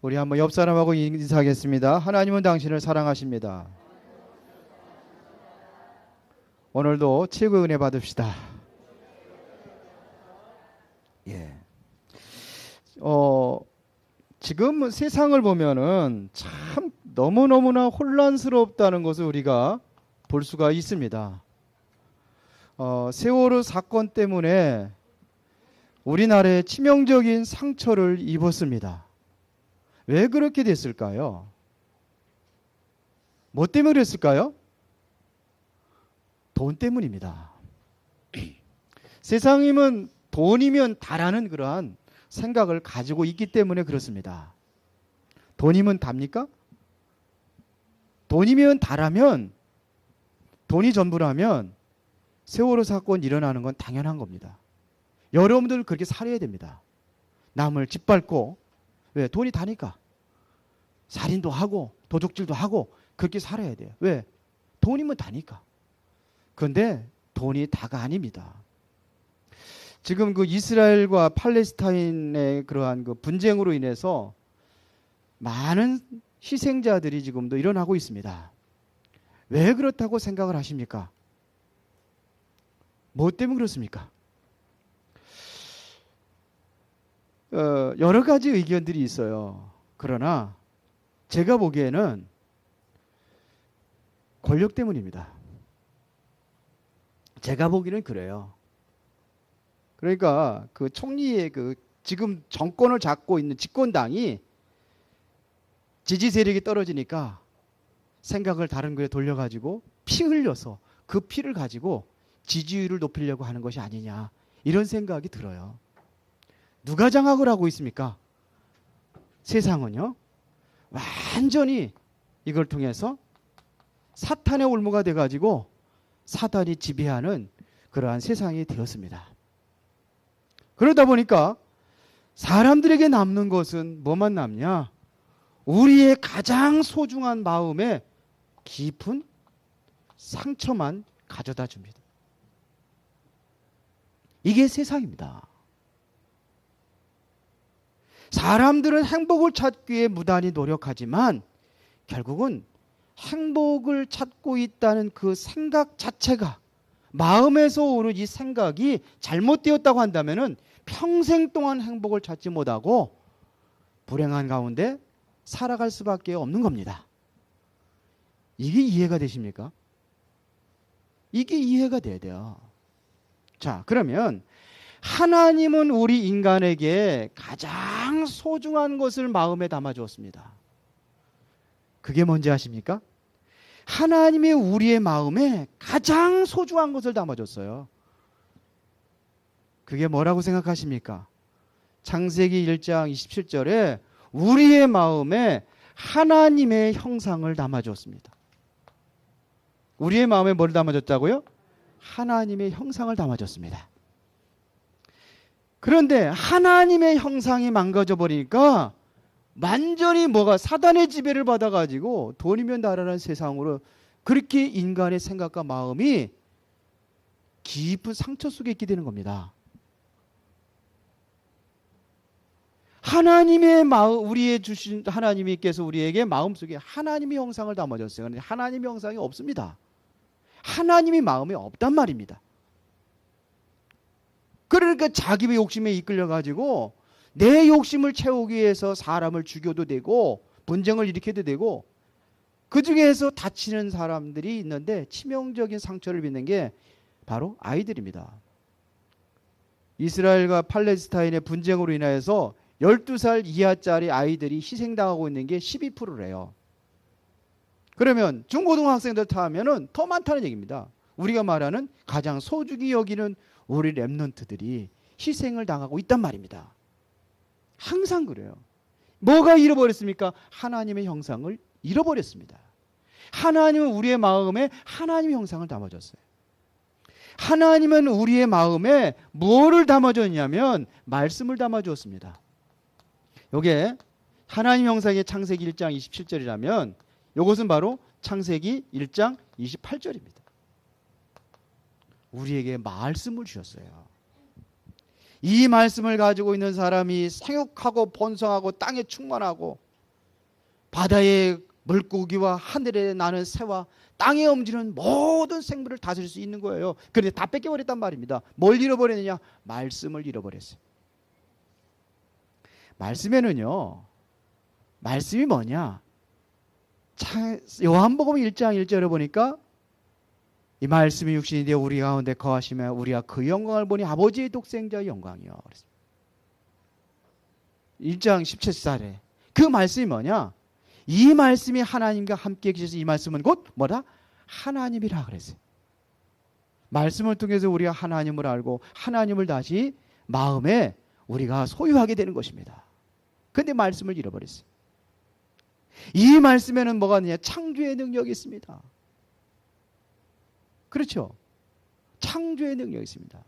우리 한번 옆 사람하고 인사하겠습니다. 하나님은 당신을 사랑하십니다. 오늘도 최고의 은혜 받읍시다. 예. 지금 세상을 보면은 참 너무너무나 혼란스럽다는 것을 우리가 볼 수가 있습니다. 세월호 사건 때문에 우리나라에 치명적인 상처를 입었습니다. 왜 그렇게 됐을까요? 뭐 때문에 그랬을까요? 돈 때문입니다. 세상이면 돈이면 다라는 그러한 생각을 가지고 있기 때문에 그렇습니다. 돈이면 답니까? 돈이면 다라면, 돈이 전부라면 세월호 사건 일어나는 건 당연한 겁니다. 여러분들 그렇게 살아야 됩니다. 남을 짓밟고, 왜? 돈이 다니까. 살인도 하고 도둑질도 하고 그렇게 살아야 돼요. 왜? 돈이면 다니까. 그런데 돈이 다가 아닙니다. 지금 그 이스라엘과 팔레스타인의 그러한 그 분쟁으로 인해서 많은 희생자들이 지금도 일어나고 있습니다. 왜 그렇다고 생각을 하십니까? 뭐 때문에 그렇습니까? 여러 가지 의견들이 있어요. 그러나 제가 보기에는 권력 때문입니다. 제가 보기에는 그래요. 그러니까 그 총리의 그 지금 정권을 잡고 있는 집권당이 지지 세력이 떨어지니까 생각을 다른 거에 돌려가지고 피 흘려서 그 피를 가지고 지지율을 높이려고 하는 것이 아니냐, 이런 생각이 들어요. 누가 장악을 하고 있습니까? 세상은요, 완전히 이걸 통해서 사탄의 올무가 돼가지고 사탄이 지배하는 그러한 세상이 되었습니다. 그러다 보니까 사람들에게 남는 것은 뭐만 남냐? 우리의 가장 소중한 마음에 깊은 상처만 가져다 줍니다. 이게 세상입니다. 사람들은 행복을 찾기 위해 무단히 노력하지만 결국은 행복을 찾고 있다는 그 생각 자체가, 마음에서 오는 이 생각이 잘못되었다고 한다면은 평생 동안 행복을 찾지 못하고 불행한 가운데 살아갈 수밖에 없는 겁니다. 이게 이해가 되십니까? 이게 이해가 돼야 돼요. 자, 그러면 하나님은 우리 인간에게 가장 소중한 것을 마음에 담아 주었습니다. 그게 뭔지 아십니까? 하나님이 우리의 마음에 가장 소중한 것을 담아줬어요. 그게 뭐라고 생각하십니까? 창세기 1장 27절에 우리의 마음에 하나님의 형상을 담아줬습니다. 우리의 마음에 뭘 담아줬다고요? 하나님의 형상을 담아줬습니다. 그런데 하나님의 형상이 망가져 버리니까 완전히 뭐가 사단의 지배를 받아가지고 돈이면 다라는 세상으로 그렇게 인간의 생각과 마음이 깊은 상처 속에 있게 되는 겁니다. 하나님의 마음, 우리의 주신 하나님께서 우리에게 마음속에 하나님의 형상을 담아줬어요. 그런데 하나님의 형상이 없습니다. 하나님의 마음이 없단 말입니다. 그러니까 자기의 욕심에 이끌려가지고 내 욕심을 채우기 위해서 사람을 죽여도 되고 분쟁을 일으켜도 되고, 그 중에서 다치는 사람들이 있는데 치명적인 상처를 입는 게 바로 아이들입니다. 이스라엘과 팔레스타인의 분쟁으로 인하여서 12살 이하짜리 아이들이 희생당하고 있는 게 12%래요. 그러면 중고등학생들 타면은 더 많다는 얘기입니다. 우리가 말하는 가장 소중히 여기는 우리 렘넌트들이 희생을 당하고 있단 말입니다. 항상 그래요. 뭐가 잃어버렸습니까? 하나님의 형상을 잃어버렸습니다. 하나님은 우리의 마음에 하나님의 형상을 담아줬어요. 하나님은 우리의 마음에 무엇을 담아줬냐면 말씀을 담아주었습니다. 요게 하나님 형상의 창세기 1장 27절이라면 이것은 바로 창세기 1장 28절입니다. 우리에게 말씀을 주셨어요. 이 말씀을 가지고 있는 사람이 생육하고 번성하고 땅에 충만하고 바다의 물고기와 하늘에 나는 새와 땅에 움직이는 모든 생물을 다스릴 수 있는 거예요. 그런데 다 뺏겨버렸단 말입니다. 뭘 잃어버렸느냐? 말씀을 잃어버렸어요. 말씀에는요, 말씀이 뭐냐? 요한복음 1장 1절에 보니까 이 말씀이 육신이 되어 우리 가운데 거하시며 우리가 그 영광을 보니 아버지의 독생자의 영광이요. 1장 17절에 그 말씀이 뭐냐? 이 말씀이 하나님과 함께 계셔서 이 말씀은 곧 뭐다? 하나님이라 그랬어요. 말씀을 통해서 우리가 하나님을 알고 하나님을 다시 마음에 우리가 소유하게 되는 것입니다. 그런데 말씀을 잃어버렸어요. 이 말씀에는 뭐가 있느냐? 창조의 능력이 있습니다. 그렇죠? 창조의 능력이 있습니다.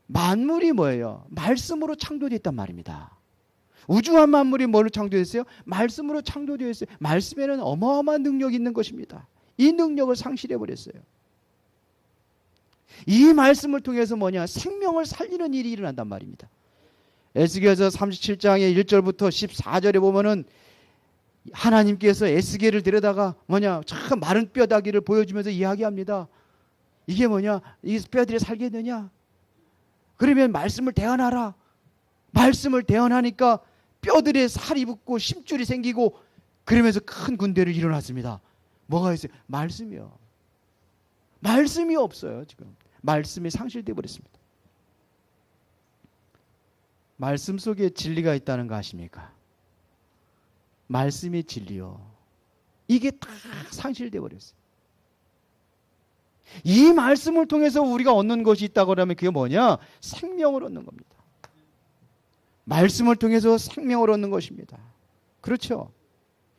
만물이 뭐예요? 말씀으로 창조됐단 말입니다. 우주한 만물이 뭘로 창조됐어요? 말씀으로 창조되었어요. 말씀에는 어마어마한 능력이 있는 것입니다. 이 능력을 상실해버렸어요. 이 말씀을 통해서 뭐냐? 생명을 살리는 일이 일어난단 말입니다. 에스겔서 37장의 1절부터 14절에 보면은 하나님께서 에스겔을 데려다가 뭐냐? 참 마른 뼈다귀를 보여주면서 이야기합니다. 이게 뭐냐? 이 뼈들이 살겠느냐? 그러면 말씀을 대언하라. 말씀을 대언하니까 뼈들에 살이 붙고 심줄이 생기고 그러면서 큰 군대를 일어났습니다. 뭐가 있어요? 말씀이요. 말씀이 없어요. 지금 말씀이 상실되어 버렸습니다. 말씀 속에 진리가 있다는 거 아십니까? 말씀이 진리요. 이게 다 상실되어 버렸어요. 이 말씀을 통해서 우리가 얻는 것이 있다고 하면 그게 뭐냐? 생명을 얻는 겁니다. 말씀을 통해서 생명을 얻는 것입니다. 그렇죠?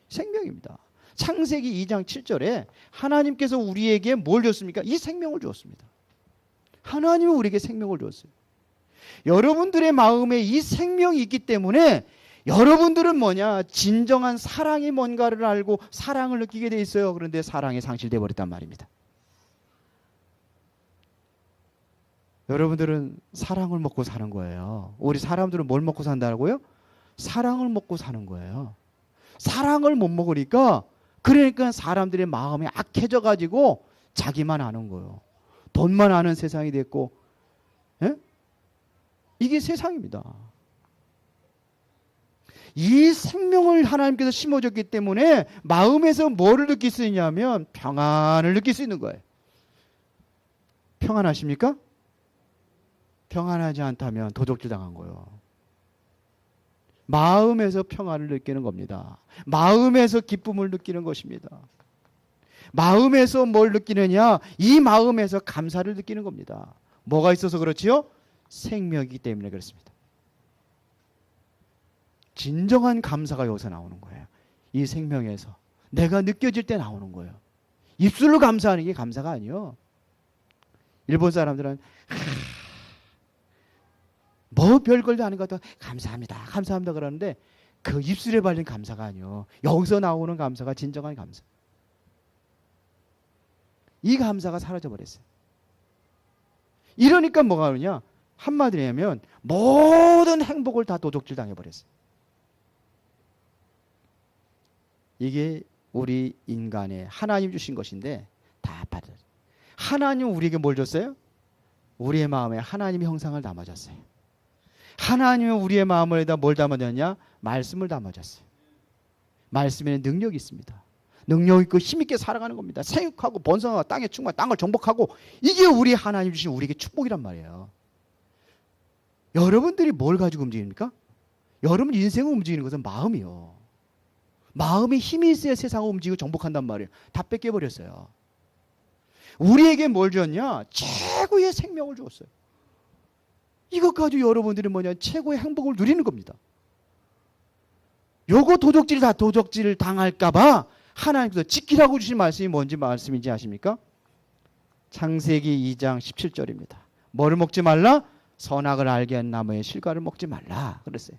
생명입니다. 창세기 2장 7절에 하나님께서 우리에게 뭘 줬습니까? 이 생명을 주었습니다. 하나님은 우리에게 생명을 주었어요. 여러분들의 마음에 이 생명이 있기 때문에 여러분들은 뭐냐? 진정한 사랑이 뭔가를 알고 사랑을 느끼게 돼 있어요. 그런데 사랑이 상실되어 버렸단 말입니다. 여러분들은 사랑을 먹고 사는 거예요. 우리 사람들은 뭘 먹고 산다고요? 사랑을 먹고 사는 거예요. 사랑을 못 먹으니까 그러니까 사람들의 마음이 악해져 가지고 자기만 아는 거예요. 돈만 아는 세상이 됐고, 예? 이게 세상입니다. 이 생명을 하나님께서 심어줬기 때문에 마음에서 뭐를 느낄 수 있냐면 평안을 느낄 수 있는 거예요. 평안하십니까? 평안하지 않다면 도적질 당한 거예요. 마음에서 평안을 느끼는 겁니다. 마음에서 기쁨을 느끼는 것입니다. 마음에서 뭘 느끼느냐? 이 마음에서 감사를 느끼는 겁니다. 뭐가 있어서 그렇지요? 생명이기 때문에 그렇습니다. 진정한 감사가 여기서 나오는 거예요. 이 생명에서 내가 느껴질 때 나오는 거예요. 입술로 감사하는 게 감사가 아니에요. 일본 사람들은 뭐 별걸도 아닌 것 같아 감사합니다 감사합니다 그러는데 그 입술에 발린 감사가 아니에요. 여기서 나오는 감사가 진정한 감사. 이 감사가 사라져 버렸어요. 이러니까 뭐가 그러냐? 한마디로 하면 모든 행복을 다 도둑질 당해버렸어요. 이게 우리 인간의 하나님 주신 것인데 다 받아요. 하나님은 우리에게 뭘 줬어요? 우리의 마음에 하나님의 형상을 담아줬어요. 하나님은 우리의 마음에다 뭘 담아줬냐? 말씀을 담아줬어요. 말씀에는 능력이 있습니다. 능력 있고 힘있게 살아가는 겁니다. 생육하고 번성하고 땅에 충만 땅을 정복하고 이게 우리 하나님 주신 우리에게 축복이란 말이에요. 여러분들이 뭘 가지고 움직입니까? 여러분 인생을 움직이는 것은 마음이요. 마음에 힘이 있어야 세상을 움직이고 정복한단 말이에요. 다 뺏겨버렸어요. 우리에게 뭘 줬냐? 최고의 생명을 줬어요. 이것 가지고 여러분들이 뭐냐? 최고의 행복을 누리는 겁니다. 요거 도적질 당할까봐 하나님께서 지키라고 주신 말씀이 뭔지 말씀인지 아십니까? 창세기 2장 17절입니다. 뭐를 먹지 말라? 선악을 알게 한 나무의 실과를 먹지 말라 그랬어요.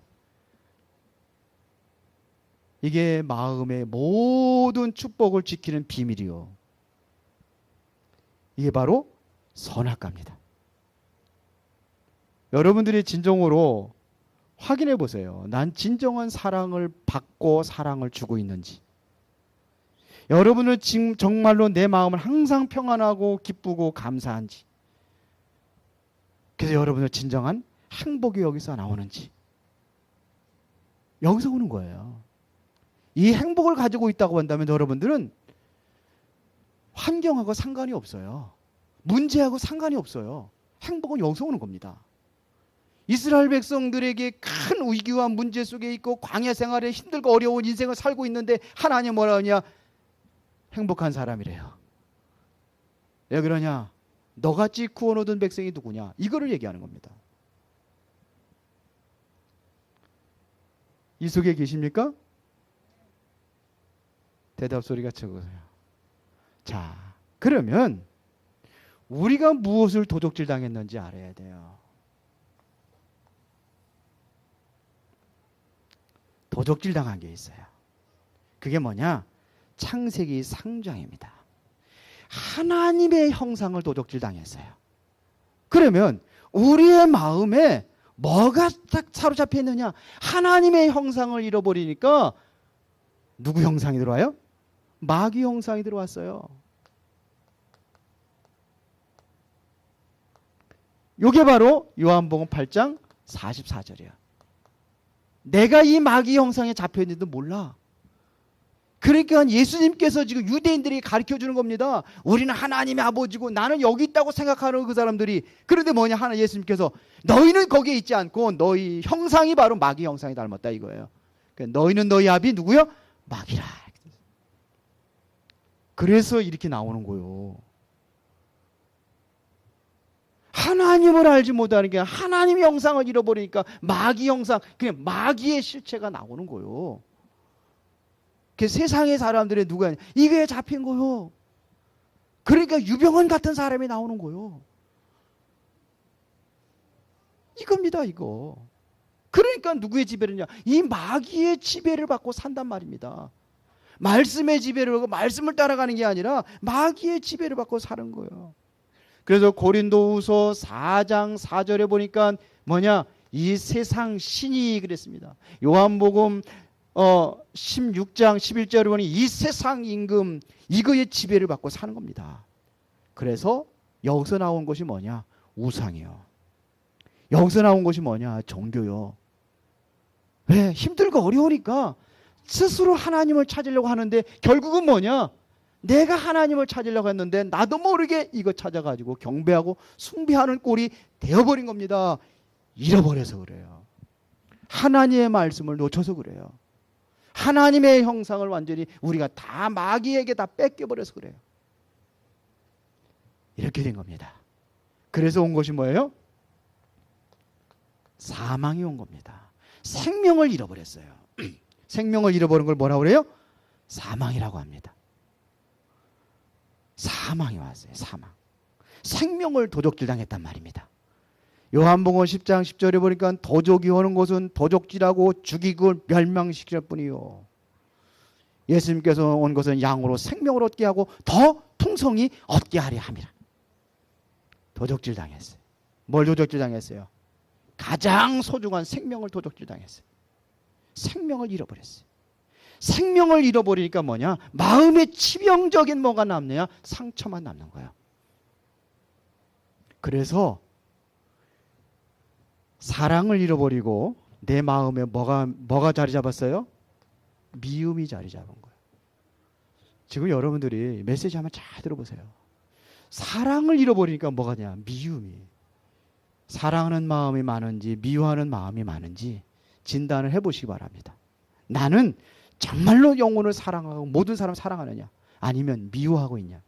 이게 마음의 모든 축복을 지키는 비밀이요. 이게 바로 선악과입니다. 여러분들이 진정으로 확인해 보세요. 난 진정한 사랑을 받고 사랑을 주고 있는지. 여러분은 지금 정말로 내 마음을 항상 평안하고 기쁘고 감사한지. 그래서 여러분의 진정한 행복이 여기서 나오는지. 여기서 오는 거예요. 이 행복을 가지고 있다고 한다면 여러분들은 환경하고 상관이 없어요. 문제하고 상관이 없어요. 행복은 여기서 오는 겁니다. 이스라엘 백성들에게 큰 위기와 문제 속에 있고 광야 생활에 힘들고 어려운 인생을 살고 있는데 하나님 뭐라 하냐? 행복한 사람이래요. 왜 그러냐? 너같이 구원 얻은 백성이 누구냐? 이거를 얘기하는 겁니다. 이 속에 계십니까? 대답 소리가 적으세요. 자, 그러면 우리가 무엇을 도적질 당했는지 알아야 돼요. 도적질 당한 게 있어요. 그게 뭐냐? 창세기 3장입니다. 하나님의 형상을 도적질 당했어요. 그러면 우리의 마음에 뭐가 딱 사로잡혀 있느냐? 하나님의 형상을 잃어버리니까 누구 형상이 들어와요? 마귀 형상이 들어왔어요. 이게 바로 요한복음 8장 44절이에요. 내가 이 마귀 형상에 잡혀 있는지도 몰라. 그러니까 예수님께서 지금 유대인들이 가르쳐 주는 겁니다. 우리는 하나님의 아버지고 나는 여기 있다고 생각하는 그 사람들이. 그런데 뭐냐? 하나 예수님께서 너희는 거기에 있지 않고 너희 형상이 바로 마귀 형상이 닮았다 이거예요. 그러니까 너희는 너희 아비 누구요? 마귀라. 그래서 이렇게 나오는 거예요. 하나님을 알지 못하는 게 하나님의 형상을 잃어버리니까 마귀 형상, 그냥 마귀의 실체가 나오는 거예요. 그 세상의 사람들의 누가 이게 잡힌 거요. 그러니까 유병헌 같은 사람이 나오는 거요. 이겁니다, 이거. 그러니까 누구의 지배를냐? 이 마귀의 지배를 받고 산단 말입니다. 말씀의 지배를 받고 말씀을 따라가는 게 아니라 마귀의 지배를 받고 사는 거예요. 그래서 고린도후서 4장 4절에 보니까 뭐냐? 이 세상 신이 그랬습니다. 요한복음 16장 11절에 보니 이 세상 임금 이거의 지배를 받고 사는 겁니다. 그래서 여기서 나온 것이 뭐냐? 우상이요. 여기서 나온 것이 뭐냐? 종교요. 왜? 힘들고 어려우니까 스스로 하나님을 찾으려고 하는데 결국은 뭐냐? 내가 하나님을 찾으려고 했는데 나도 모르게 이거 찾아가지고 경배하고 숭배하는 꼴이 되어버린 겁니다. 잃어버려서 그래요. 하나님의 말씀을 놓쳐서 그래요. 하나님의 형상을 완전히 우리가 다 마귀에게 다 뺏겨버려서 그래요. 이렇게 된 겁니다. 그래서 온 것이 뭐예요? 사망이 온 겁니다. 생명을 잃어버렸어요. 생명을 잃어버린 걸 뭐라고 그래요? 사망이라고 합니다. 사망이 왔어요. 사망. 생명을 도적질 당했단 말입니다. 요한복음 10장 10절에 보니까 도적이 오는 것은 도적질하고 죽이고 멸망시킬 뿐이요. 예수님께서 온 것은 양으로 생명을 얻게 하고 더 풍성히 얻게 하려 함이라. 도적질 당했어요. 뭘 도적질 당했어요? 가장 소중한 생명을 도적질 당했어요. 생명을 잃어버렸어요. 생명을 잃어버리니까 뭐냐? 마음의 치명적인 뭐가 남느냐? 상처만 남는 거예요. 그래서 사랑을 잃어버리고 내 마음에 뭐가 자리 잡았어요? 미움이 자리 잡은 거예요. 지금 여러분들이 메시지 한번 잘 들어보세요. 사랑을 잃어버리니까 뭐가냐? 미움이. 사랑하는 마음이 많은지 미워하는 마음이 많은지 진단을 해보시기 바랍니다. 나는 정말로 영혼을 사랑하고 모든 사람 사랑하느냐? 아니면 미워하고 있냐?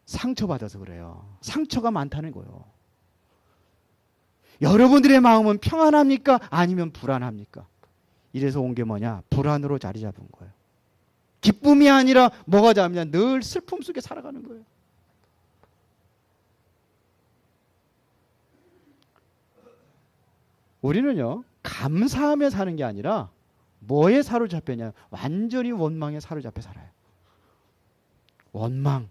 상처받아서 그래요. 상처가 많다는 거예요. 여러분들의 마음은 평안합니까? 아니면 불안합니까? 이래서 온 게 뭐냐? 불안으로 자리 잡은 거예요. 기쁨이 아니라 뭐가 잡냐? 늘 슬픔 속에 살아가는 거예요. 우리는요, 감사하며 사는 게 아니라 뭐에 사로잡혔냐? 완전히 원망에 사로잡혀 살아요. 원망.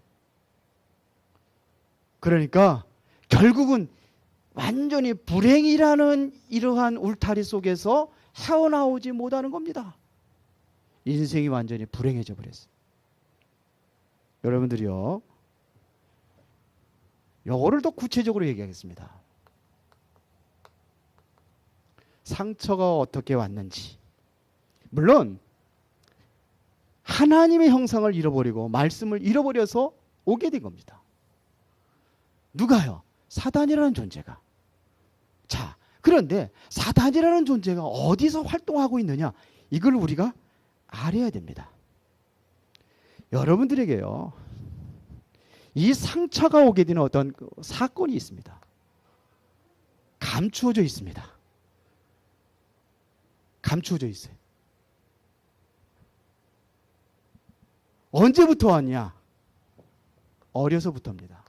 그러니까 결국은 완전히 불행이라는 이러한 울타리 속에서 헤어나오지 못하는 겁니다. 인생이 완전히 불행해져 버렸어요. 여러분들이요, 요거를 더 구체적으로 얘기하겠습니다. 상처가 어떻게 왔는지. 물론 하나님의 형상을 잃어버리고 말씀을 잃어버려서 오게 된 겁니다. 누가요? 사단이라는 존재가. 자, 그런데 사단이라는 존재가 어디서 활동하고 있느냐, 이걸 우리가 알아야 됩니다. 여러분들에게요, 이 상처가 오게 되는 어떤 사건이 있습니다. 감추어져 있습니다. 감추어져 있어요. 언제부터 왔냐? 어려서부터입니다.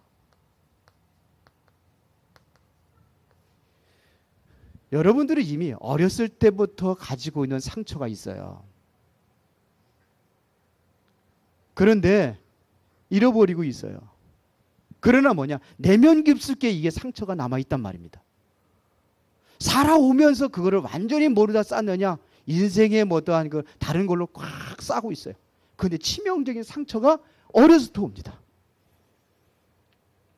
여러분들이 이미 어렸을 때부터 가지고 있는 상처가 있어요. 그런데 잃어버리고 있어요. 그러나 뭐냐? 내면 깊숙이 이게 상처가 남아있단 말입니다. 살아오면서 그거를 완전히 모르다 쌌느냐? 인생의 어떠한 그 다른 걸로 꽉 싸고 있어요. 그런데 치명적인 상처가 어려서부터 옵니다.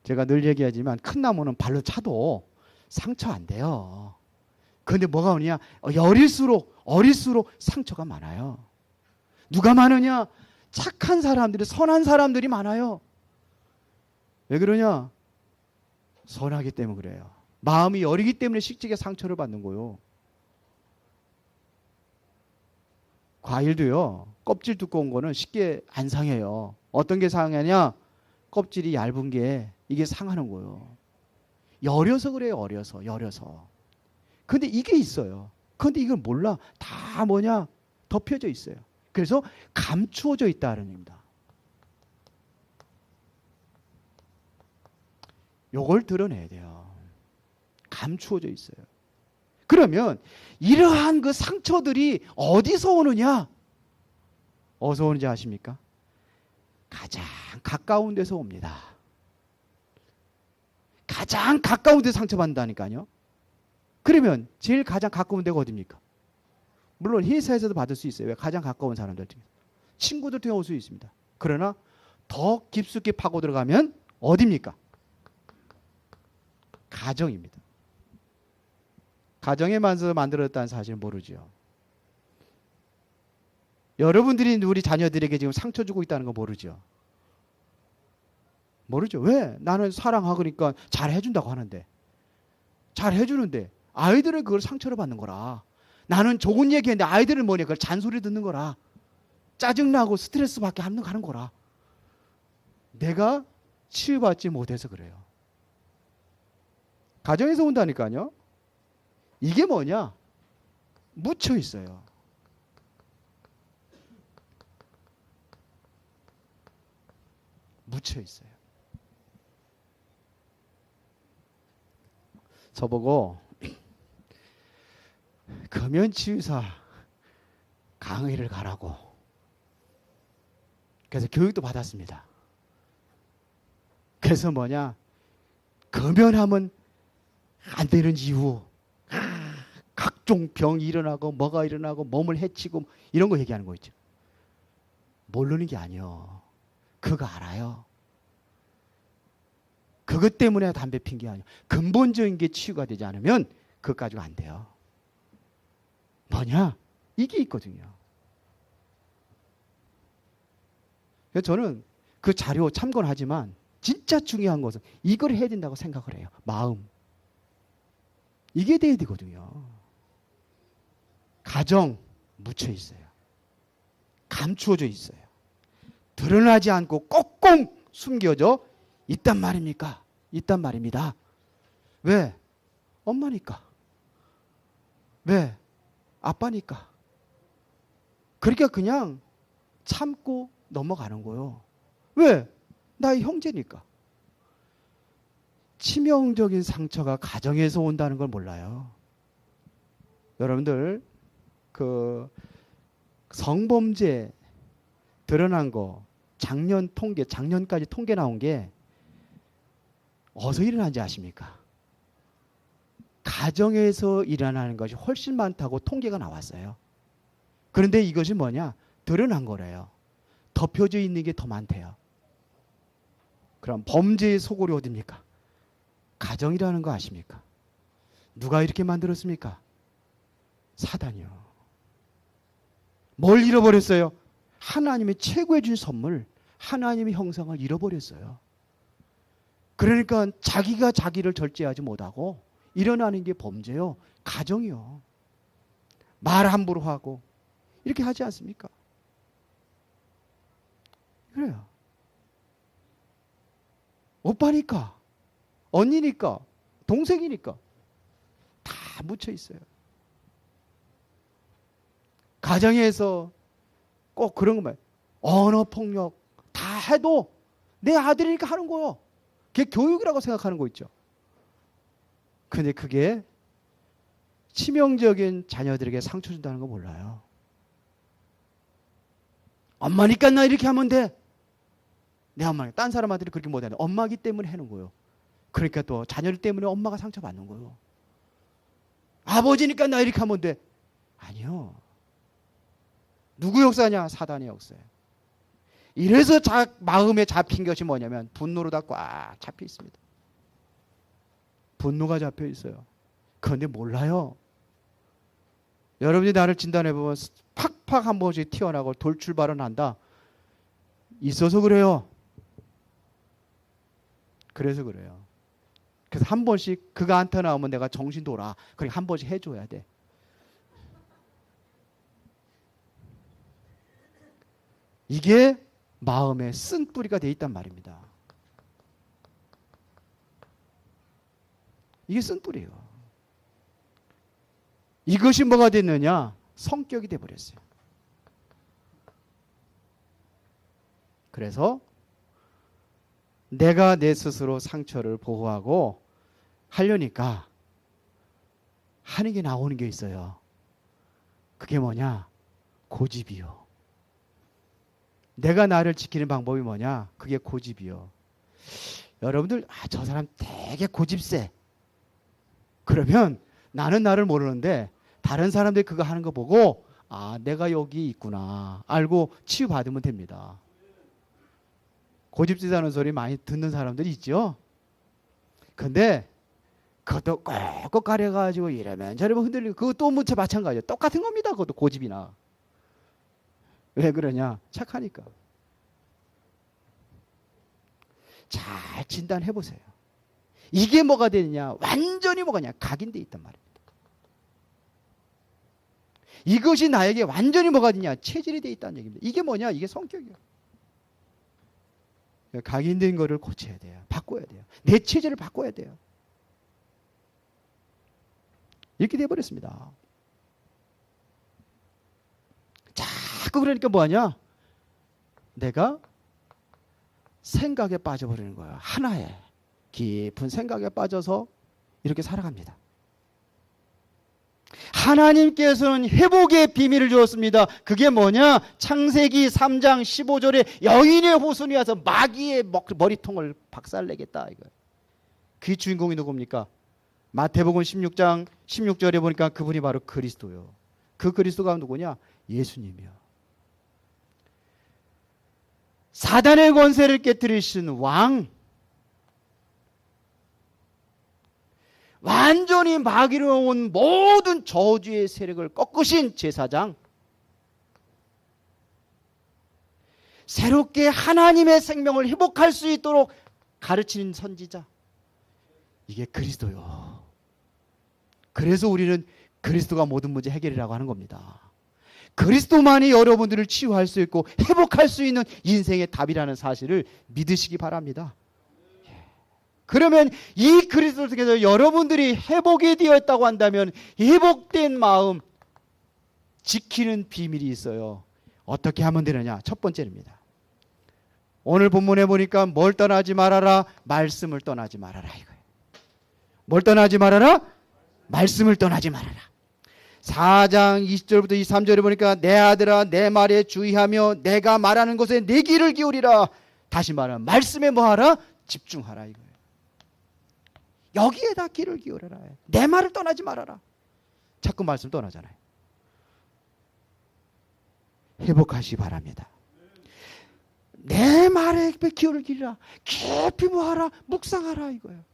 제가 늘 얘기하지만 큰 나무는 발로 차도 상처 안 돼요. 그런데 뭐가 오냐? 어릴수록 상처가 많아요. 누가 많으냐? 착한 사람들이, 선한 사람들이 많아요. 왜 그러냐? 선하기 때문에 그래요. 마음이 어리기 때문에 쉽게 상처를 받는 거요. 과일도요, 껍질 두꺼운 거는 쉽게 안 상해요. 어떤 게 상하냐? 껍질이 얇은 게 이게 상하는 거예요. 여려서 그래요. 여려서. 근데 이게 있어요. 근데 이걸 몰라. 다 뭐냐? 덮여져 있어요. 그래서 감추어져 있다는 얘기입니다. 요걸 드러내야 돼요. 감추어져 있어요. 그러면 이러한 그 상처들이 어디서 오느냐? 어디서 오는지 아십니까? 가장 가까운 데서 옵니다. 가장 가까운 데서 상처받는다니까요. 그러면 제일 가장 가까운 데가 어디입니까? 물론 회사에서도 받을 수 있어요. 왜? 가장 가까운 사람들 중에. 친구들 통해 올 수 있습니다. 그러나 더 깊숙이 파고 들어가면 어디입니까? 가정입니다. 가정에 만들었다는 사실은 모르죠. 여러분들이 우리 자녀들에게 지금 상처 주고 있다는 거 모르죠. 모르죠. 왜? 나는 사랑하니까 잘 해준다고 하는데, 잘 해주는데 아이들은 그걸 상처를 받는 거라. 나는 좋은 얘기했는데 아이들은 뭐냐? 그걸 잔소리 듣는 거라. 짜증나고 스트레스 받게 하는 거라. 내가 치유받지 못해서 그래요. 가정에서 온다니까요. 이게 뭐냐? 묻혀 있어요. 묻혀 있어요. 저보고 금연치유사 강의를 가라고. 그래서 교육도 받았습니다. 그래서 뭐냐? 금연하면 안 되는 이유, 각종 병이 일어나고 뭐가 일어나고 몸을 해치고 이런 거 얘기하는 거 있죠. 모르는 게 아니요. 그거 알아요. 그것 때문에 담배 핀 게 아니에요. 근본적인 게 치유가 되지 않으면 그것 가지고 안 돼요. 뭐냐? 이게 있거든요. 그래서 저는 그 자료 참고하지만 진짜 중요한 것은 이걸 해야 된다고 생각을 해요. 마음. 이게 돼야 되거든요. 가정 묻혀 있어요. 감추어져 있어요. 드러나지 않고 꽁꽁 숨겨져 있단 말입니까? 있단 말입니다. 왜? 엄마니까. 왜? 아빠니까. 그러니까 그냥 참고 넘어가는 거예요. 왜? 나의 형제니까. 치명적인 상처가 가정에서 온다는 걸 몰라요. 여러분들 그 성범죄 드러난 거 작년까지 통계 나온 게 어디서 일어난지 아십니까? 가정에서 일어나는 것이 훨씬 많다고 통계가 나왔어요. 그런데 이것이 뭐냐? 드러난 거래요. 덮여져 있는 게 더 많대요. 그럼 범죄의 소굴이 어디입니까? 가정이라는 거 아십니까? 누가 이렇게 만들었습니까? 사단이요. 뭘 잃어버렸어요? 하나님의 최고의 준 선물, 하나님의 형상을 잃어버렸어요. 그러니까 자기가 자기를 절제하지 못하고 일어나는 게 범죄요. 가정이요. 말 함부로 하고 이렇게 하지 않습니까? 그래요. 오빠니까, 언니니까, 동생이니까 다 묻혀 있어요. 가정에서 꼭 그런 것만, 언어 폭력 다 해도 내 아들이니까 하는 거요. 그게 교육이라고 생각하는 거 있죠. 근데 그게 치명적인 자녀들에게 상처 준다는 거 몰라요. 엄마니까 나 이렇게 하면 돼. 내 엄마니까. 딴 사람한테는 그렇게 못하는데 엄마기 때문에 하는 거예요. 그러니까 또 자녀들 때문에 엄마가 상처받는 거예요. 아버지니까 나 이렇게 하면 돼. 아니요. 누구 역사냐? 사단의 역사예요. 이래서 마음에 잡힌 것이 뭐냐면 분노로 다 꽉 잡혀 있습니다. 분노가 잡혀 있어요. 그런데 몰라요. 여러분이 나를 진단해보면 팍팍 한 번씩 튀어나고 돌출발은 한다. 있어서 그래요. 그래서 그래요. 그래서 한 번씩 그가 안 터나오면 내가 정신 돌아. 그러니까 한 번씩 해줘야 돼. 이게 마음의 쓴뿌리가 돼 있단 말입니다. 이게 쓴뿌리예요. 이것이 뭐가 됐느냐? 성격이 돼버렸어요. 그래서 내가 내 스스로 상처를 보호하고 하려니까 하는 게 나오는 게 있어요. 그게 뭐냐? 고집이요. 내가 나를 지키는 방법이 뭐냐? 그게 고집이요. 여러분들 저 사람 되게 고집세. 그러면 나는 나를 모르는데 다른 사람들이 그거 하는 거 보고 내가 여기 있구나 알고 치유받으면 됩니다. 고집세다는 소리 많이 듣는 사람들이 있죠. 근데 그것도 꼭꼭 가려가지고 이러면 저러면 흔들리고 그것도 무척 마찬가지예요. 똑같은 겁니다. 그것도 고집이나. 왜 그러냐? 착하니까. 잘 진단해 보세요. 이게 뭐가 되느냐? 완전히 뭐가냐? 각인돼 있단 말입니다. 이것이 나에게 완전히 뭐가 되냐? 체질이 돼 있다는 얘기입니다. 이게 뭐냐? 이게 성격이에요. 각인된 거를 고쳐야 돼요. 바꿔야 돼요. 내 체질을 바꿔야 돼요. 이렇게 돼버렸습니다. 자꾸 그러니까 뭐하냐? 내가 생각에 빠져버리는 거야. 하나의 깊은 생각에 빠져서 이렇게 살아갑니다. 하나님께서는 회복의 비밀을 주었습니다. 그게 뭐냐? 창세기 3장 15절에 여인의 후손이 와서 마귀의 머리통을 박살내겠다. 이거. 그 주인공이 누굽니까? 마태복음 16장 16절에 보니까 그분이 바로 그리스도요. 그 그리스도가 누구냐? 예수님이요. 사단의 권세를 깨뜨리신 왕, 완전히 마귀로 온 모든 저주의 세력을 꺾으신 제사장, 새롭게 하나님의 생명을 회복할 수 있도록 가르치는 선지자, 이게 그리스도요. 그래서 우리는 그리스도가 모든 문제 해결이라고 하는 겁니다. 그리스도만이 여러분들을 치유할 수 있고 회복할 수 있는 인생의 답이라는 사실을 믿으시기 바랍니다. 그러면 이 그리스도를 통해서 여러분들이 회복이 되었다고 한다면 회복된 마음 지키는 비밀이 있어요. 어떻게 하면 되느냐? 첫 번째입니다. 오늘 본문에 보니까 뭘 떠나지 말아라? 말씀을 떠나지 말아라 이거예요. 뭘 떠나지 말아라? 말씀을 떠나지 말아라. 4장 20절부터 23절에 보니까 내 아들아 내 말에 주의하며 내가 말하는 것에 내 귀를 기울이라. 다시 말하면 말씀에 뭐하라? 집중하라 이거예요. 여기에다 귀를 기울여라. 내 말을 떠나지 말아라. 자꾸 말씀 떠나잖아요. 회복하시기 바랍니다. 내 말에 귀를 기울이라. 깊이 뭐하라? 묵상하라 이거예요.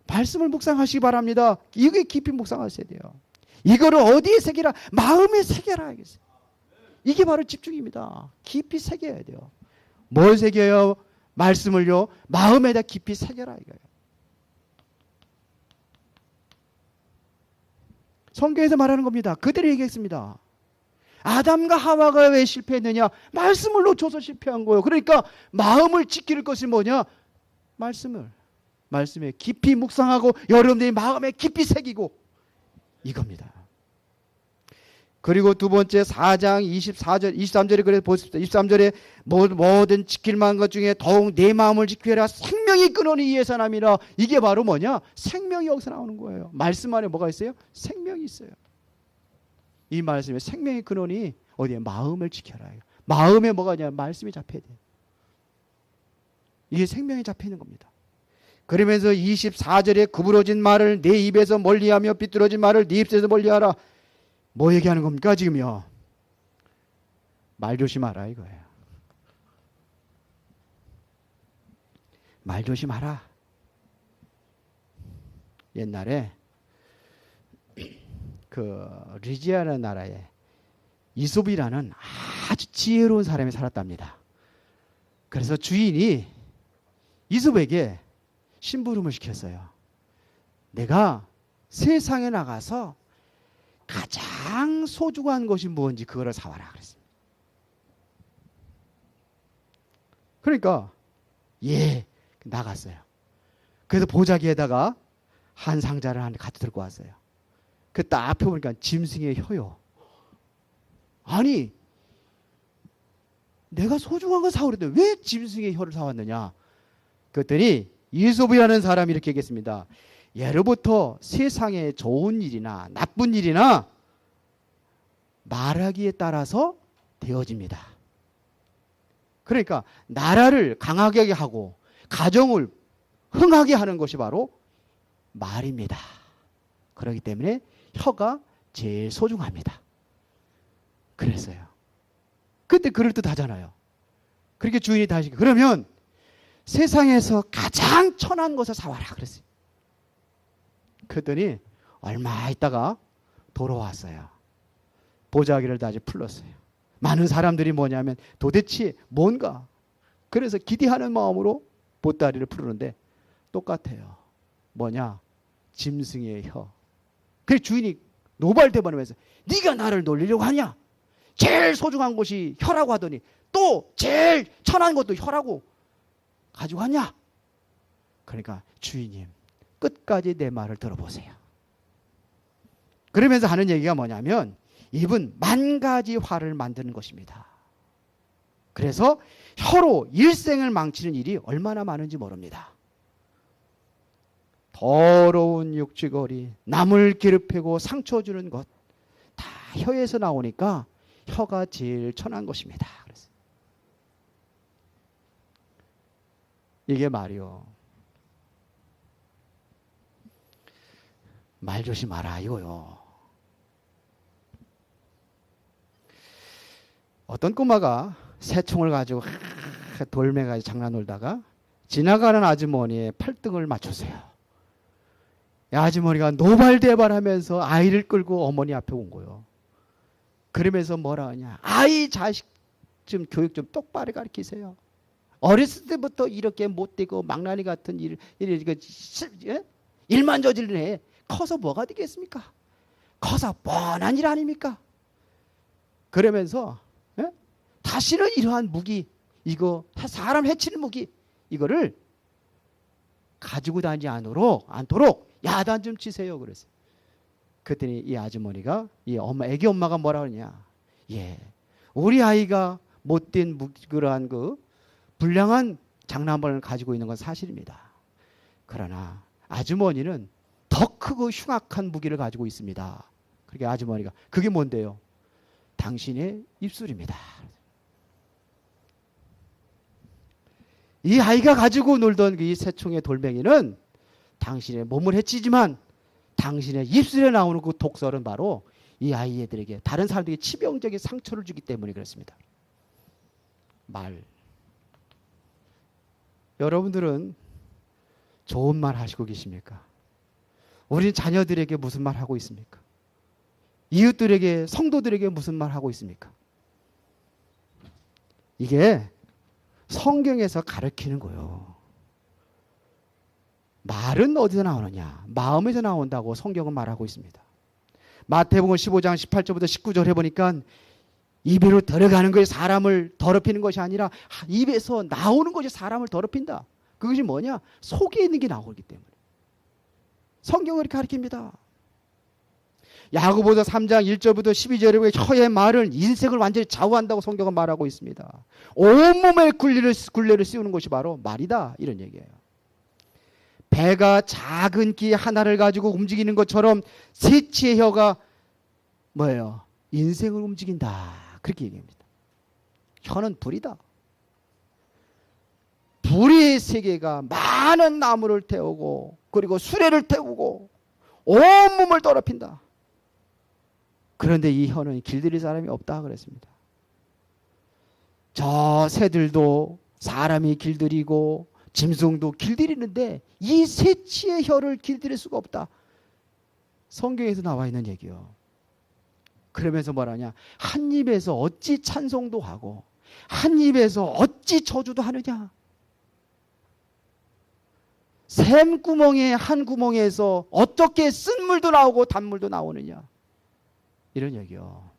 말씀을 묵상하시기 바랍니다. 이게 깊이 묵상하셔야 돼요. 이거를 어디에 새기라? 마음에 새겨라. 이게 바로 집중입니다. 깊이 새겨야 돼요. 뭘 새겨요? 말씀을요. 마음에다 깊이 새겨라 이거예요. 성경에서 말하는 겁니다. 그대로 얘기했습니다. 아담과 하와가 왜 실패했느냐? 말씀을 놓쳐서 실패한 거예요. 그러니까 마음을 지킬 것이 뭐냐? 말씀에 깊이 묵상하고 여러분들이 마음에 깊이 새기고 이겁니다. 그리고 두 번째 4장 24절 23절에 그래서 보십시오. 23절에 모든 지킬 만한 것 중에 더욱 내 마음을 지키라. 생명이 끊어니 이에 사람이라. 이게 바로 뭐냐? 생명이 여기서 나오는 거예요. 말씀 안에 뭐가 있어요? 생명이 있어요. 이 말씀에 생명이 근원이 어디에? 마음을 지켜라. 마음에 뭐가 있냐? 말씀이 잡혀야 돼요. 이게 생명이 잡혀 있는 겁니다. 그러면서 24절에 구부러진 말을 내 입에서 멀리하며 삐뚤어진 말을 네 입에서 멀리하라. 뭐 얘기하는 겁니까 지금요? 말 조심하라 이거예요. 말 조심하라. 옛날에 그 리지아라는 나라에 이솝이라는 아주 지혜로운 사람이 살았답니다. 그래서 주인이 이솝에게 심부름을 시켰어요. 내가 세상에 나가서 가장 소중한 것이 무엇인지 그거를 사와라 그랬습니다. 그러니까 예 나갔어요. 그래서 보자기에다가 한 상자를 갖다 들고 왔어요. 그 딱 앞에 보니까 짐승의 혀요. 아니 내가 소중한 거 사오랬는데 왜 짐승의 혀를 사왔느냐? 그랬더니 이솝이라는 사람이 이렇게 얘기했습니다. 예로부터 세상에 좋은 일이나 나쁜 일이나 말하기에 따라서 되어집니다. 그러니까 나라를 강하게 하고 가정을 흥하게 하는 것이 바로 말입니다. 그렇기 때문에 혀가 제일 소중합니다. 그랬어요. 그때 그럴듯하잖아요. 그렇게 주인이 다시 그러면 세상에서 가장 천한 것을 사와라 그랬어요. 그랬더니 얼마 있다가 돌아왔어요. 보자기를 다시 풀었어요. 많은 사람들이 뭐냐면 도대체 뭔가 그래서 기대하는 마음으로 보따리를 풀었는데 똑같아요. 뭐냐? 짐승의 혀. 그래서 주인이 노발대발하면서 네가 나를 놀리려고 하냐? 제일 소중한 것이 혀라고 하더니 또 제일 천한 것도 혀라고 가지고 왔냐? 그러니까 주인님 끝까지 내 말을 들어보세요. 그러면서 하는 얘기가 뭐냐면 입은 만 가지 화를 만드는 것입니다. 그래서 혀로 일생을 망치는 일이 얼마나 많은지 모릅니다. 더러운 육지거리, 남을 괴롭히고 상처 주는 것 다 혀에서 나오니까 혀가 제일 천한 것입니다. 그래서 이게 말이요. 말 조심하라 이거요. 어떤 꼬마가 새총을 가지고 돌멩이 가지고 장난 놀다가 지나가는 아주머니의 팔등을 맞췄어요. 아주머니가 노발대발하면서 아이를 끌고 어머니 앞에 온 거예요. 그러면서 뭐라 하냐? 아이 자식 좀 교육 좀 똑바로 가르치세요. 어렸을 때부터 이렇게 못되고 망나니 같은 일만 저질르네. 커서 뭐가 되겠습니까? 커서 뻔한 일 아닙니까? 그러면서 다시는 이러한 무기, 이거 사람 해치는 무기, 이거를 가지고 다니지 않도록 야단 좀 치세요. 그랬어요. 그랬더니 이 아주머니가 애기 엄마가 뭐라 그러냐? 예, 우리 아이가 못된 그러한 불량한 장난감을 가지고 있는 건 사실입니다. 그러나 아주머니는 더 크고 흉악한 무기를 가지고 있습니다. 그러니까 아주머니가 그게 뭔데요? 당신의 입술입니다. 이 아이가 가지고 놀던 이 새총의 돌멩이는 당신의 몸을 해치지만 당신의 입술에 나오는 그 독설은 바로 이 아이들에게, 다른 사람들에게 치명적인 상처를 주기 때문에 그렇습니다. 말. 여러분들은 좋은 말 하시고 계십니까? 우리 자녀들에게 무슨 말 하고 있습니까? 이웃들에게, 성도들에게 무슨 말 하고 있습니까? 이게 성경에서 가르치는 거예요. 말은 어디서 나오느냐? 마음에서 나온다고 성경은 말하고 있습니다. 마태복음 15장 18절부터 19절 해보니까 입으로 들어가는 것이 사람을 더럽히는 것이 아니라 입에서 나오는 것이 사람을 더럽힌다. 그것이 뭐냐? 속에 있는 게 나오기 때문에. 성경을 이렇게 가르칩니다. 야고보서 3장 1절부터 12절에 보면 혀의 말은 인생을 완전히 좌우한다고 성경은 말하고 있습니다. 온몸에 굴레를 씌우는 것이 바로 말이다. 이런 얘기예요. 배가 작은 기 하나를 가지고 움직이는 것처럼 새치의 혀가 뭐예요? 인생을 움직인다. 그렇게 얘기합니다. 혀는 불이다. 불의 세계가 많은 나무를 태우고 그리고 수레를 태우고 온몸을 더럽힌다. 그런데 이 혀는 길들일 사람이 없다 그랬습니다. 저 새들도 사람이 길들이고 짐승도 길들이는데 이 새치의 혀를 길들일 수가 없다. 성경에서 나와 있는 얘기요. 그러면서 뭐라냐? 한 입에서 어찌 찬송도 하고 한 입에서 어찌 저주도 하느냐? 샘구멍에 한 구멍에서 어떻게 쓴물도 나오고 단물도 나오느냐? 이런 얘기요.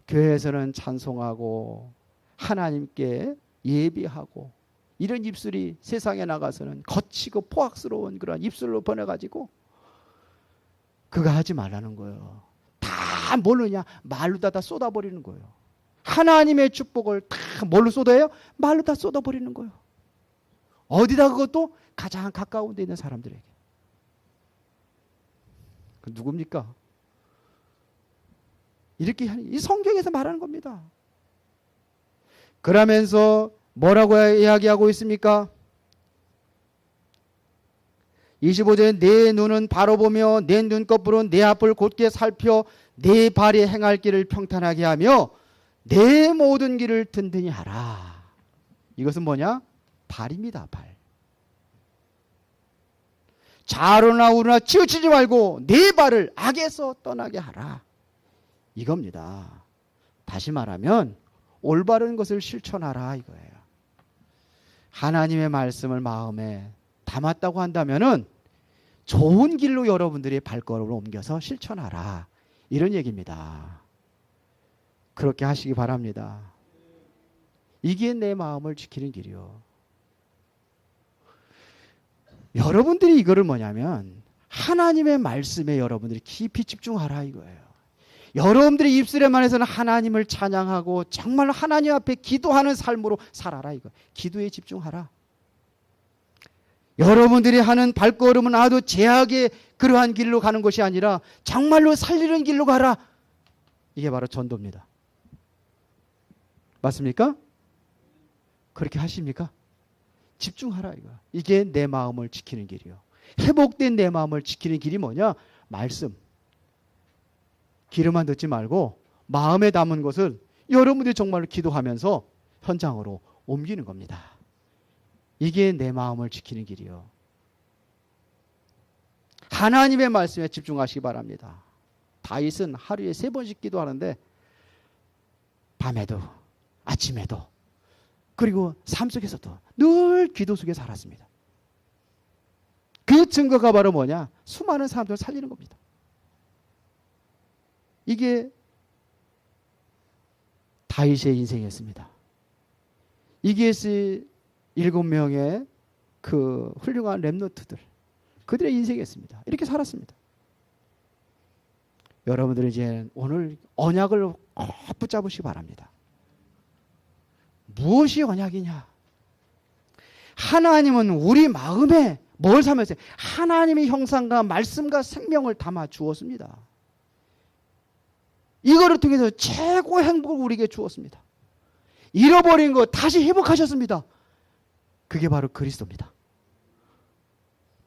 교회에서는 찬송하고 하나님께 예비하고 이런 입술이 세상에 나가서는 거치고 포악스러운 그런 입술로 번해가지고 그거 하지 말라는 거예요. 다 모르냐? 말로 다 쏟아버리는 거예요. 하나님의 축복을 다 뭘로 쏟아요? 말로 다 쏟아버리는 거예요. 어디다? 그것도 가장 가까운 데 있는 사람들에게. 그 누굽니까? 이렇게 이 성경에서 말하는 겁니다. 그러면서 뭐라고 이야기하고 있습니까? 25절에 내 눈은 바로 보며 내 눈꺼풀은 내 앞을 곧게 살펴 내 발이 행할 길을 평탄하게 하며 내 모든 길을 든든히 하라. 이것은 뭐냐? 발입니다. 발. 좌로나 우로나 치우치지 말고 내 발을 악에서 떠나게 하라. 이겁니다. 다시 말하면 올바른 것을 실천하라 이거예요. 하나님의 말씀을 마음에 담았다고 한다면은 좋은 길로 여러분들이 발걸음을 옮겨서 실천하라. 이런 얘기입니다. 그렇게 하시기 바랍니다. 이게 내 마음을 지키는 길이요. 여러분들이 이거를 뭐냐면 하나님의 말씀에 여러분들이 깊이 집중하라 이거예요. 여러분들의 입술에만 해서는 하나님을 찬양하고 정말 하나님 앞에 기도하는 삶으로 살아라 이거. 기도에 집중하라. 여러분들이 하는 발걸음은 아주 제약의 그러한 길로 가는 것이 아니라 정말로 살리는 길로 가라. 이게 바로 전도입니다. 맞습니까? 그렇게 하십니까? 집중하라 이거. 이게 내 마음을 지키는 길이요. 회복된 내 마음을 지키는 길이 뭐냐? 말씀. 귀로만 듣지 말고 마음에 담은 것을 여러분들이 정말로 기도하면서 현장으로 옮기는 겁니다. 이게 내 마음을 지키는 길이요. 하나님의 말씀에 집중하시기 바랍니다. 다윗은 하루에 3번씩 기도하는데 밤에도 아침에도 그리고 삶 속에서도 늘 기도 속에 살았습니다. 그 증거가 바로 뭐냐? 수많은 사람들을 살리는 겁니다. 이게 다윗의 인생이었습니다. 이게 7명의 그 훌륭한 렘넌트들, 그들의 인생이었습니다. 이렇게 살았습니다. 여러분들은 이제 오늘 언약을 꼭 붙잡으시기 바랍니다. 무엇이 언약이냐? 하나님은 우리 마음에 뭘 삼았어요? 하나님의 형상과 말씀과 생명을 담아 주었습니다. 이거를 통해서 최고의 행복을 우리에게 주었습니다. 잃어버린 거 다시 회복하셨습니다. 그게 바로 그리스도입니다.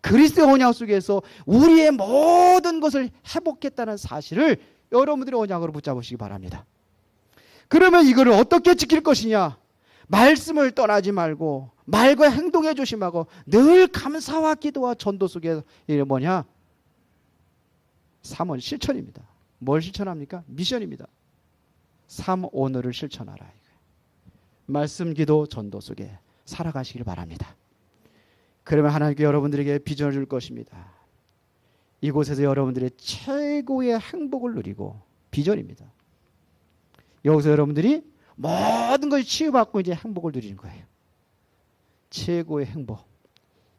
그리스도의 언약 속에서 우리의 모든 것을 회복했다는 사실을 여러분들의 언약으로 붙잡으시기 바랍니다. 그러면 이거를 어떻게 지킬 것이냐? 말씀을 떠나지 말고 말과 행동에 조심하고 늘 감사와 기도와 전도 속에 이게 뭐냐? 3원 실천입니다. 뭘 실천합니까? 미션입니다. 3오늘을 실천하라. 말씀, 기도, 전도 속에 살아가시길 바랍니다. 그러면 하나님께 여러분들에게 비전을 줄 것입니다. 이곳에서 여러분들의 최고의 행복을 누리고 비전입니다. 여기서 여러분들이 모든 것이 치유받고 이제 행복을 누리는 거예요. 최고의 행복.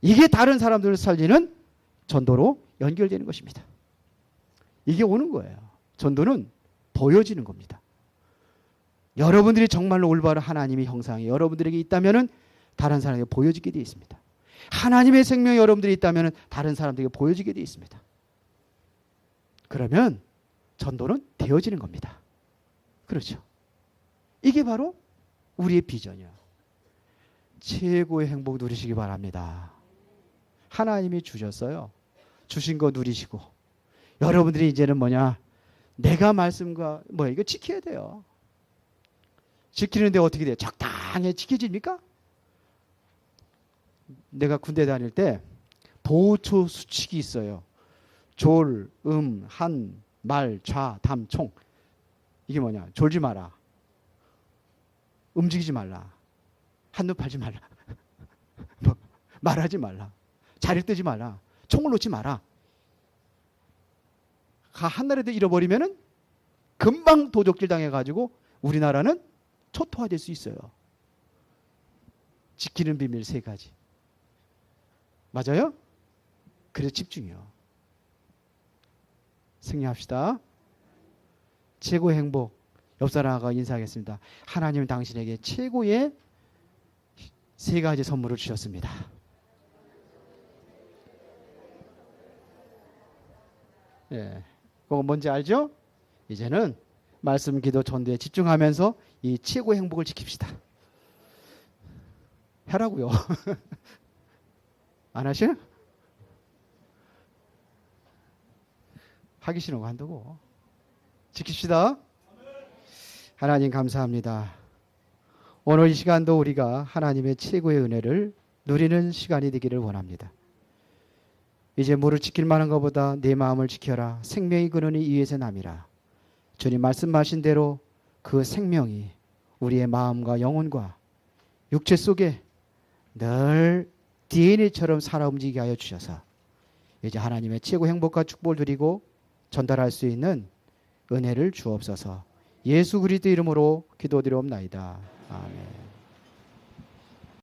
이게 다른 사람들을 살리는 전도로 연결되는 것입니다. 이게 오는 거예요. 전도는 보여지는 겁니다. 여러분들이 정말로 올바른 하나님의 형상이 여러분들에게 있다면 다른 사람에게 보여지게 되어 있습니다. 하나님의 생명이 여러분들이 있다면 다른 사람들에게 보여지게 되어 있습니다. 그러면 전도는 되어지는 겁니다. 그렇죠. 이게 바로 우리의 비전이야. 최고의 행복 누리시기 바랍니다. 하나님이 주셨어요. 주신 거 누리시고 여러분들이 이제는 뭐냐? 내가 말씀과 이거 지켜야 돼요. 지키는데 어떻게 돼요? 적당히 지켜집니까? 내가 군대 다닐 때 보초 수칙이 있어요. 졸, 한, 말, 좌, 담, 총. 이게 뭐냐? 졸지 마라. 움직이지 말라. 한눈 팔지 말라. 말하지 말라. 자리를 뜨지 말라. 총을 놓지 마라. 한나라도 잃어버리면은 금방 도적질 당해가지고 우리나라는 초토화될 수 있어요. 지키는 비밀 3가지. 맞아요? 그래서 집중이요. 승리합시다. 최고의 행복. 옆 사람과 인사하겠습니다. 하나님은 당신에게 최고의 3가지 선물을 주셨습니다. 예, 그거 뭔지 알죠? 이제는 말씀, 기도, 전도에 집중하면서 이 최고의 행복을 지킵시다. 하라고요. 안 하시나? 하기 싫은 거 한다고. 지킵시다. 하나님 감사합니다. 오늘 이 시간도 우리가 하나님의 최고의 은혜를 누리는 시간이 되기를 원합니다. 이제 무를 지킬 만한 것보다 내 마음을 지켜라. 생명이 그러니 이에서 남이라. 주님 말씀하신 대로 그 생명이 우리의 마음과 영혼과 육체 속에 늘 DNA처럼 살아 움직이게 하여 주셔서 이제 하나님의 최고 행복과 축복을 드리고 전달할 수 있는 은혜를 주옵소서. 예수 그리스도 이름으로 기도드리옵나이다. 아멘.